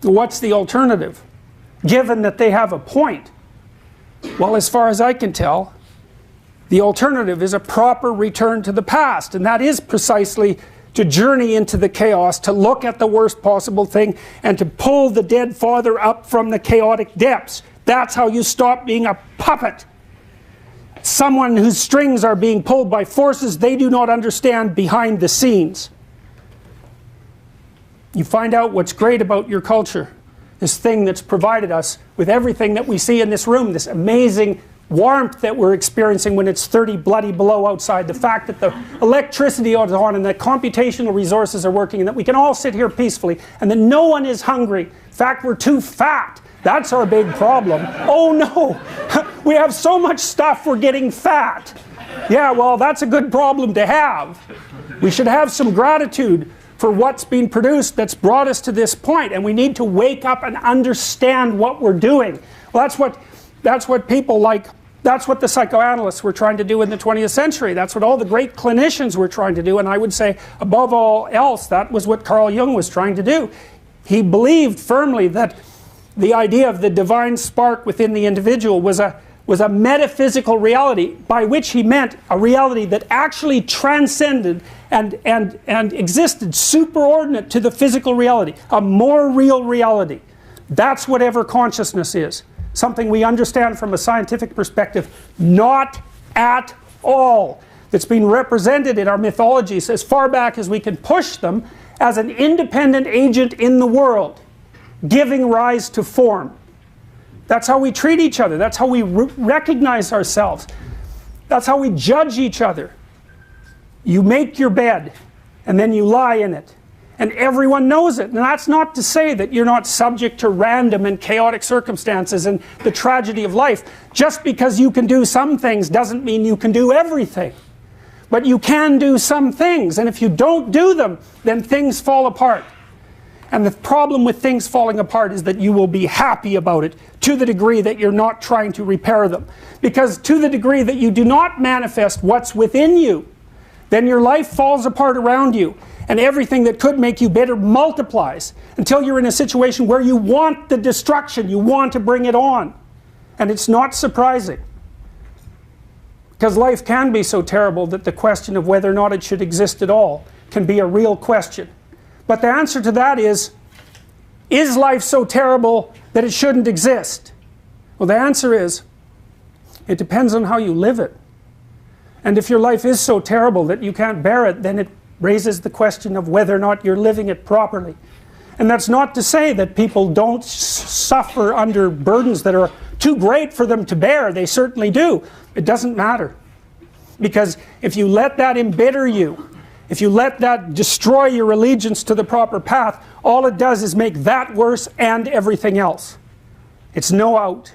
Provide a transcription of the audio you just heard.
What's the alternative? Given that they have a point. Well, as far as I can tell, the alternative is a proper return to the past, and that is precisely to journey into the chaos, to look at the worst possible thing, and to pull the dead father up from the chaotic depths. That's how you stop being a puppet. Someone whose strings are being pulled by forces they do not understand behind the scenes. You find out what's great about your culture, this thing that's provided us with everything that we see in this room, this amazing warmth that we're experiencing when it's 30 bloody below outside, the fact that the electricity is on and that computational resources are working and that we can all sit here peacefully and that no one is hungry. In fact, we're too fat. That's our big problem. Oh no, we have so much stuff we're getting fat. Yeah, well, that's a good problem to have. We should have some gratitude for what's been produced that's brought us to this point, and we need to wake up and understand what we're doing. Well, that's what people like, that's what the psychoanalysts were trying to do in the 20th century. That's what all the great clinicians were trying to do, and I would say above all else that was what Carl Jung was trying to do. He believed firmly that the idea of the divine spark within the individual was a metaphysical reality, by which he meant a reality that actually transcended and existed superordinate to the physical reality, a more real reality. That's whatever consciousness is. Something we understand from a scientific perspective not at all. That's been represented in our mythologies as far back as we can push them as an independent agent in the world, giving rise to form. That's how we treat each other. That's how we recognize ourselves. That's how we judge each other. You make your bed and then you lie in it. And everyone knows it. And that's not to say that you're not subject to random and chaotic circumstances and the tragedy of life. Just because you can do some things doesn't mean you can do everything. But you can do some things. And if you don't do them, then things fall apart. And the problem with things falling apart is that you will be happy about it to the degree that you're not trying to repair them. Because to the degree that you do not manifest what's within you, then your life falls apart around you. And everything that could make you better multiplies until you're in a situation where you want the destruction, you want to bring it on. And it's not surprising. Because life can be so terrible that the question of whether or not it should exist at all can be a real question. But the answer to that is life so terrible that it shouldn't exist? Well, the answer is, it depends on how you live it. And if your life is so terrible that you can't bear it, then it raises the question of whether or not you're living it properly. And that's not to say that people don't suffer under burdens that are too great for them to bear. They certainly do. It doesn't matter. Because if you let that embitter you, if you let that destroy your allegiance to the proper path, all it does is make that worse and everything else. It's no out.